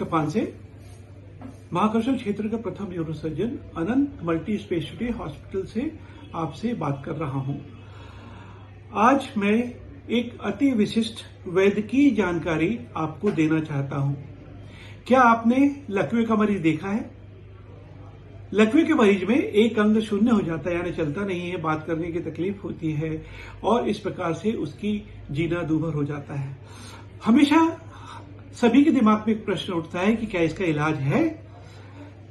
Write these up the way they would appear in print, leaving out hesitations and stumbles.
Doctor Panse, महाकर्षण क्षेत्र का प्रथम न्यूरोसर्जन अनंत मल्टी स्पेशलिटी हॉस्पिटल से आपसे बात कर रहा हूं। आज मैं एक अति विशिष्ट वैद्यकीय जानकारी आपको देना चाहता हूं। क्या आपने लकवे का मरीज देखा है? लकवे के मरीज में एक अंग शून्य हो जाता है, यानी चलता नहीं है, बात करने की तकलीफ होती है और इस प्रकार से उसकी जीना दूभर हो जाता है। हमेशा सभी के दिमाग में एक प्रश्न उठता है कि क्या इसका इलाज है?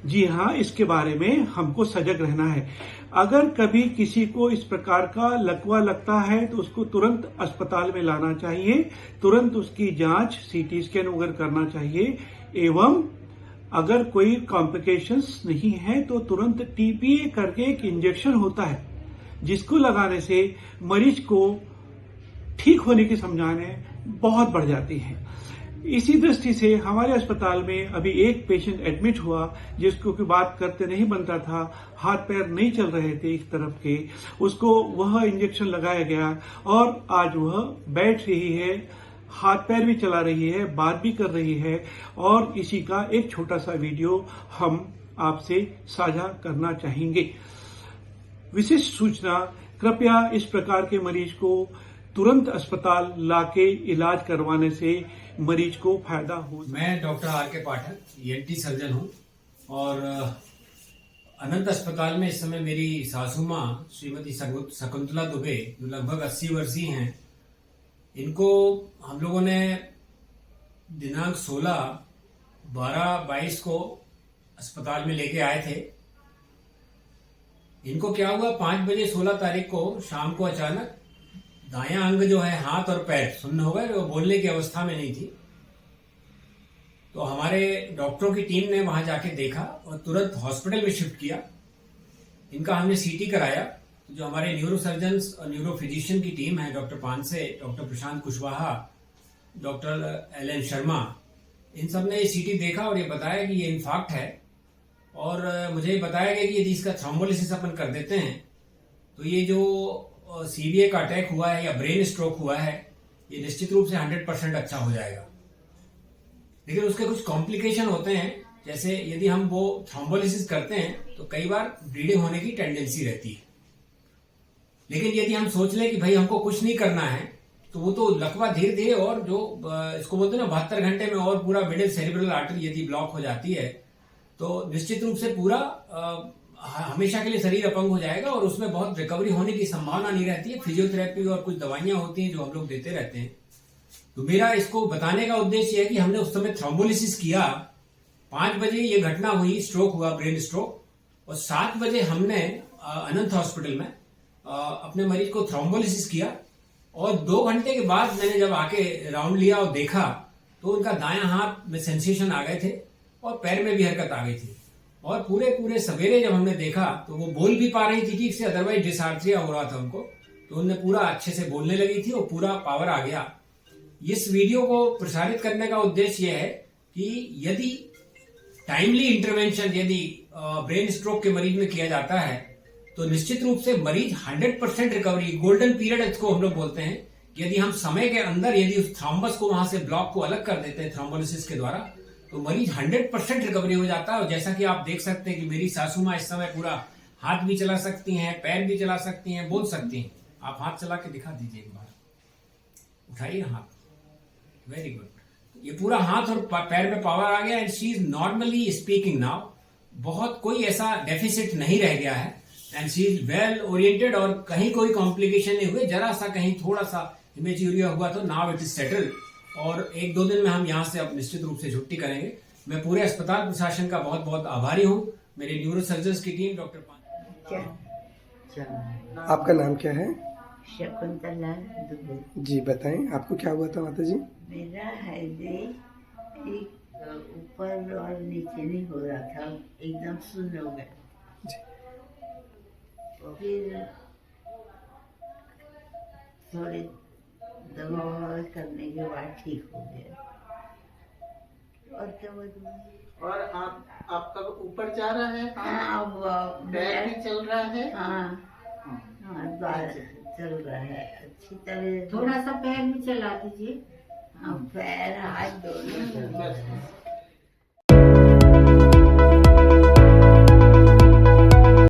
जी हाँ, इसके बारे में हमको सजग रहना है। अगर कभी किसी को इस प्रकार का लकवा लगता है तो उसको तुरंत अस्पताल में लाना चाहिए, तुरंत उसकी जांच सीटी स्कैन वगैरह करना चाहिए एवं अगर कोई कॉम्प्लिकेशंस नहीं है तो तुरंत टीपीए करके एक इंजेक्शन होता है जिसको लगाने से मरीज को ठीक होने की संभावनाएं बहुत बढ़ जाती हैं। इसी दृष्टि से हमारे अस्पताल में अभी एक पेशेंट एडमिट हुआ जिसको की बात करते नहीं बनता था, हाथ पैर नहीं चल रहे थे एक तरफ के, उसको वह इंजेक्शन लगाया गया और आज वह बैठ रही है, हाथ पैर भी चला रही है, बात भी कर रही है और इसी का एक छोटा सा वीडियो हम आपसे साझा करना चाहेंगे। विशिष्ट सूचना, कृपया इस प्रकार के मरीज को तुरंत अस्पताल लाके इलाज करवाने से मरीज को फायदा हो। मैं डॉक्टर आर के पाठक, ईएनटी सर्जन हूं और अनंत अस्पताल में इस समय मेरी सासू मां श्रीमती शकुंतला दुबे जो लगभग 80 वर्षीय हैं, इनको हम लोगों ने दिनांक 16/12/22 को अस्पताल में लेके आए थे। इनको क्या हुआ, 5 बजे 16 तारीख को शाम को अचानक दायां अंग जो है, हाथ और पैर सुन्न हो गए, वो बोलने की अवस्था में नहीं थी। तो हमारे डॉक्टरों की टीम ने वहां जाके देखा और तुरंत हॉस्पिटल में शिफ्ट किया। इनका हमने सीटी कराया। तो जो हमारे न्यूरोसर्जन्स और न्यूरो फिजिशियन की टीम है, डॉक्टर पानसे, डॉक्टर प्रशांत कुशवाहा, डॉक्टर एल शर्मा, इन सब ने सीटी देखा और ये बताया कि ये इन्फार्क्ट है और मुझे बताया गया कि यदि इसका थ्रोम्बोलिसिस अपन कर देते हैं तो ये जो सीबीए का अटैक हुआ है या ब्रेन स्ट्रोक हुआ है, ये निश्चित रूप से 100% अच्छा हो जाएगा। लेकिन उसके कुछ कॉम्प्लिकेशन होते हैं, जैसे यदि हम वो थ्रोम्बोलिसिस करते हैं तो कई बार ब्लीडिंग होने की टेंडेंसी रहती है। लेकिन यदि हम सोच लें कि भाई हमको कुछ नहीं करना है तो वो तो लकवा धीरे धीरे और जो इसको बोलते हैं ना 72 घंटे में और पूरा मिडिल सेरिब्रल आर्टरी यदि ब्लॉक हो जाती है तो निश्चित रूप से पूरा हमेशा के लिए शरीर अपंग हो जाएगा और उसमें बहुत रिकवरी होने की संभावना नहीं रहती है। फिजियोथेरेपी और कुछ दवाइयां होती हैं जो हम लोग देते रहते हैं। तो मेरा इसको बताने का उद्देश्य है कि हमने उस समय थ्रोम्बोलिसिस किया। 5 बजे ये घटना हुई, स्ट्रोक हुआ, ब्रेन स्ट्रोक, और 7 बजे हमने अनंत हॉस्पिटल में अपने मरीज को थ्रोम्बोलिसिस किया और 2 घंटे के बाद मैंने जब आके राउंड लिया और देखा तो उनका दायां हाथ में सेंसेशन आ गए थे और पैर में भी हरकत आ गई थी। और पूरे सवेरे जब हमने देखा तो वो बोल भी पा रही थी ठीक से, अदरवाइज डिसार्थ्रिया हो रहा था उनको, तो उनने पूरा अच्छे से बोलने लगी थी और पूरा पावर आ गया। इस वीडियो को प्रसारित करने का उद्देश्य यह है कि यदि टाइमली इंटरवेंशन यदि ब्रेन स्ट्रोक के मरीज में किया जाता है तो निश्चित रूप से मरीज 100% रिकवरी, गोल्डन पीरियड इसको हम लोग बोलते हैं। यदि हम समय के अंदर यदि उस थ्रोम्बस को वहां से ब्लॉक को अलग कर देते हैं थ्रोम्बोलिसिस के द्वारा तो मरीज 100% रिकवरी हो जाता है। और जैसा कि आप देख सकते हैं कि मेरी सासू मां इस समय पूरा हाथ भी चला सकती हैं, पैर भी चला सकती हैं, बोल सकती हैं। आप हाथ चला के दिखा दीजिए एक बार, उठाइए हाथ, वेरी गुड। ये पूरा हाथ और पैर में पावर आ गया and she is normally speaking now. बहुत कोई ऐसा डेफिसिट नहीं रह गया है and she is well oriented और कहीं कोई कॉम्प्लिकेशन नहीं हुए। जरा सा कहीं थोड़ा सा इमेच्योरिया हुआ तो नाउ इट इज सेटल्ड और 1-2 दिन में हम यहाँ से अब निश्चित रूप से छुट्टी करेंगे। मैं पूरे अस्पताल प्रशासन का बहुत बहुत आभारी हूँ, मेरे न्यूरोसर्जन्स की टीम, डॉक्टर आपका नाम क्या है? शकुंतला दुबे। जी बताएं, आपको क्या हुआ था माता जी? मेरा हृदय एक ऊपर और नीचे नहीं हो रहा था, एकदम शून्य हो गया। फिर थोड़े दवा करने के बाद ठीक हो गया। और क्या बोलूं? और आपका ऊपर जा रहा है? हाँ, पैर भी चल रहा है? हाँ, चल रहा है अच्छी तरह। थोड़ा सा पैर भी चला दीजिए। हाँ, पैर हाथ दोनों।